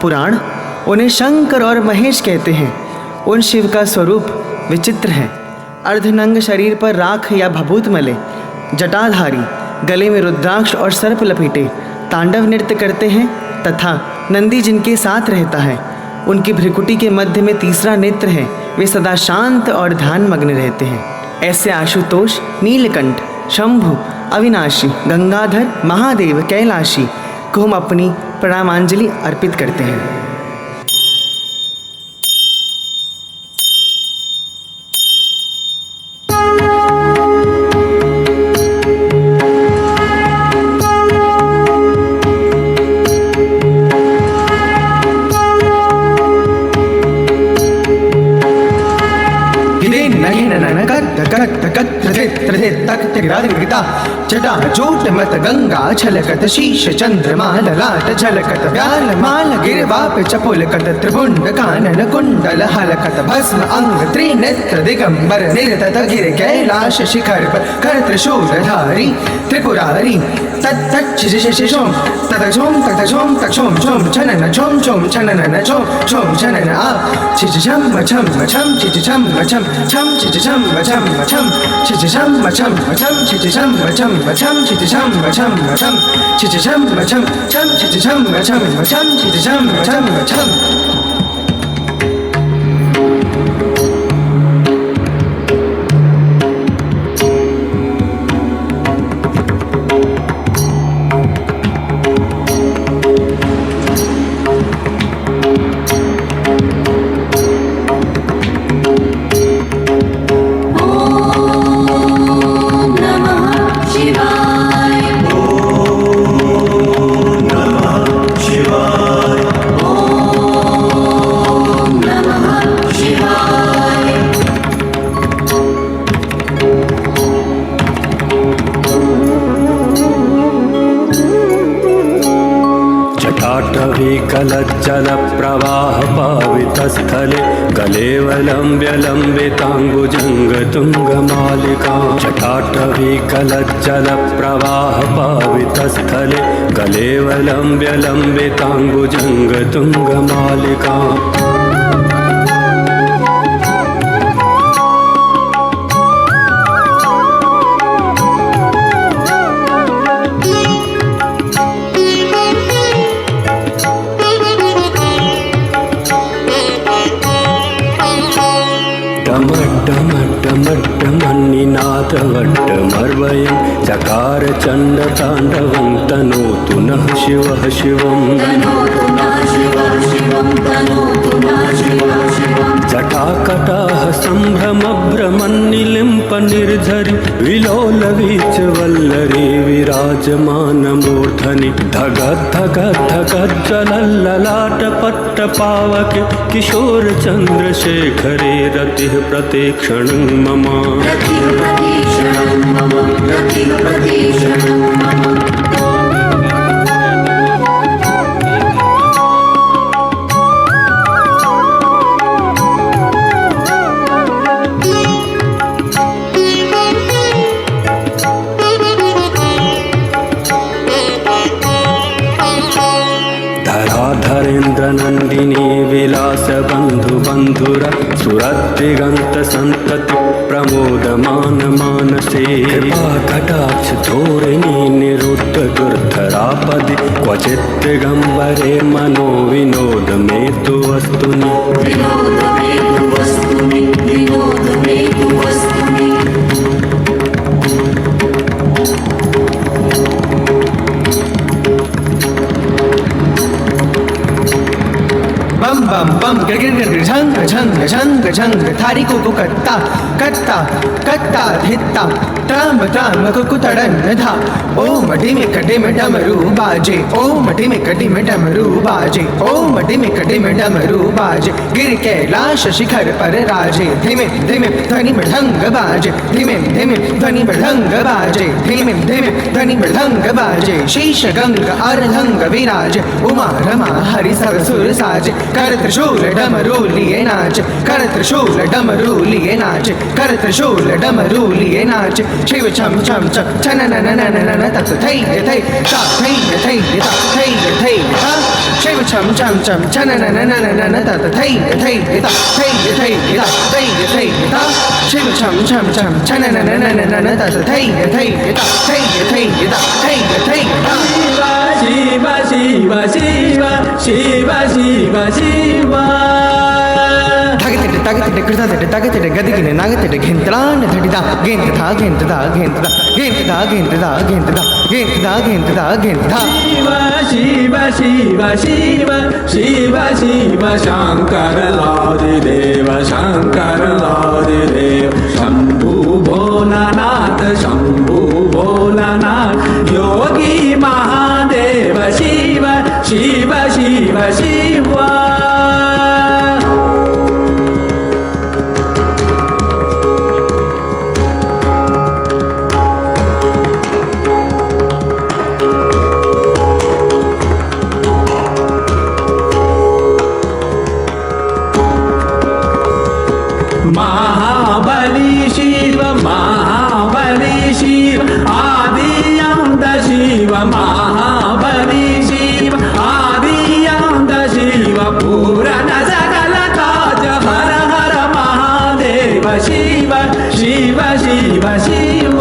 पुराण उन्हें शंकर और महेश कहते हैं। उन शिव का स्वरूप विचित्र है। अर्धनंग शरीर पर राख या भभूत मले, जटाधारी, गले में रुद्राक्ष और सर्प लपेटे तांडव नृत्य करते हैं तथा नंदी जिनके साथ रहता है। उनकी भ्रिकुटी के मध्य में तीसरा नेत्र है। वे सदा शांत और ध्यान मग्न रहते हैं। ऐसे आशुतोष, नीलकंठ, शंभु, अविनाशी, गंगाधर, महादेव, कैलाशी को हम अपनी प्रणामांजलि अर्पित करते हैं। जटा जोट मत गंगा छलकत शीश चंद्रमा ललाट झलकत व्याल माल गिरवाप चपुलकत त्रिपुंड कानन कुंडल हलकत भस्म अंग त्रिनेत्र दिगंबर निर्तत गिर कैलाश शिखर पर कर त्रिशूलधारी त्रिपुरारी तत्तच्छिशिशिशोम ततछोम ततछोम तक्षोम छोम छनन छोम छोम छनन छोम छोम छनन आ छिछम मछम मछम छिछम मछम छम छिछम मछम मछम छिछम मछम मछम छिछम मछम मछम छिछम मछम मछम छिछम मछम छम छिछम मछम मछम छिछम मछम मछम। कलज्जल प्रवाह पावितस्थले गलेवलम्ब्य लम्बिताङ्गुजङ्ग तुङ्गमालिका जटाटवी कलज्जल प्रवाह पावितस्थले गलेवलम्ब्य लम्बिताङ्गुजङ्ग तुङ्गमालिका। मन्निनाथवट्टमर्वयं चकार चण्डताण्डवं तनोतु नः शिवः शिवम् जटाकटाः सम्भ्रमभ्रमन्निलिम्प निर्झरि विलोलवीचवल्लरी विराजमानमूर्धनि धगद्धगद्धगज्जलल्ललाटपट्टपावके किशोरचन्द्रशेखरे रतिः प्रतीक्षणं मम। धरेन्द्रनन्दिनी विलास बन्धु बन्धुर सुरद्दिगन्त सन्तति प्रमोदमान मानसे कटाक्ष धोरिणी निरुद्ध दुर्धरापदि क्वचित् दिगम्बरे मनो विनोद मे तु वस्तुनि। बम बम बम गिर गिर गिर झंग झंग झंग झंग थारी को कत्ता कत्ता कत्ता धित्ता त्राम त्राम कुकुतड़न धा ओ मटी में कटे में डमरू बाजे ओ मटी में कटी में डमरू बाजे ओ मटी में कटे में डमरू बाजे गिर कैलाश शिखर पर राजे धीमे धीमे ध्वनि मृदंग बाजे धीमे धीमे ध्वनि मृदंग बाजे धीमे धीमे ध्वनि मृदंग बाजे शीश गंग अर्धंग विराज उमा रमा हरि सब सुर साजे कर त्रिशूल डमरू लिए नाच कर त्रिशूल डमरू लिए नाच कर त्रिशूल डमरू लिए नाच शिव छम छम छम छन नन नन नन तत थै थै ता थै थै ता थै थै ता शिव छम छम छम छन नन नन नन तत थै थै ता थै थै ता थै थै ता शिव छम छम छम छन नन नन नन तत थै थै ता थै थै ता थै थै ता शिव शिव शिव शिव शिव शिव तागतिटे कृतातिटे तागतिटे गदिगिने नागतिटे घेंतलान धटिदा घेंतदा घेंतदा घेंतदा घेंतदा घेंतदा घेंतदा घेंतदा घेंतदा घेंतदा शिव शिव शिव शिव शिव शंकर लादिदेव शंकर लादिदेव शंभु भोलानाथ शंभु भोलानाथ योगी महादेव शिव शिव शिव शिव महाबली शिव महाबली शिव आदि अंत शिव महाबली शिव आदि अंत शिव पूर्ण सकल काज हर हर महादेव शिव शिव शिव शिव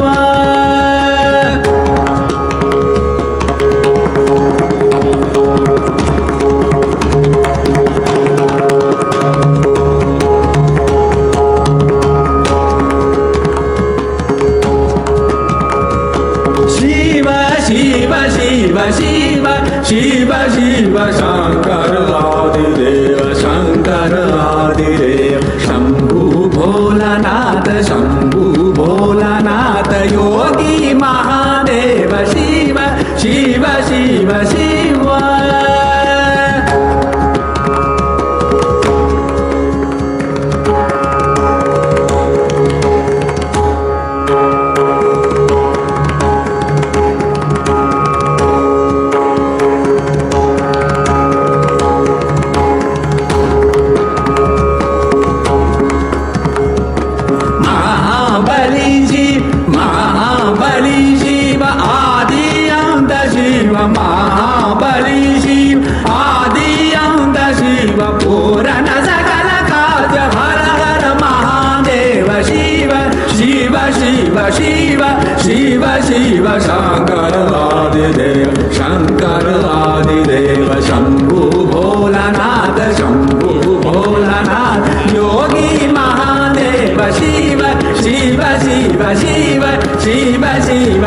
शिव शिव शिव शंकर आदिदेव शंकर आदिदेव शंभु भोलानाथ शंभु भोलानाथ योगी महादेव शिव शिव शिव शिव महाबली शिव आदि अंत शिव पूर्ण सकल काज हर हर महादेव शिव शिव शिव शिव शिव शिव शंकर आदिदेव शंभु भोलानाथ योगी महादेव शिव शिव शिव शिव शिव शिव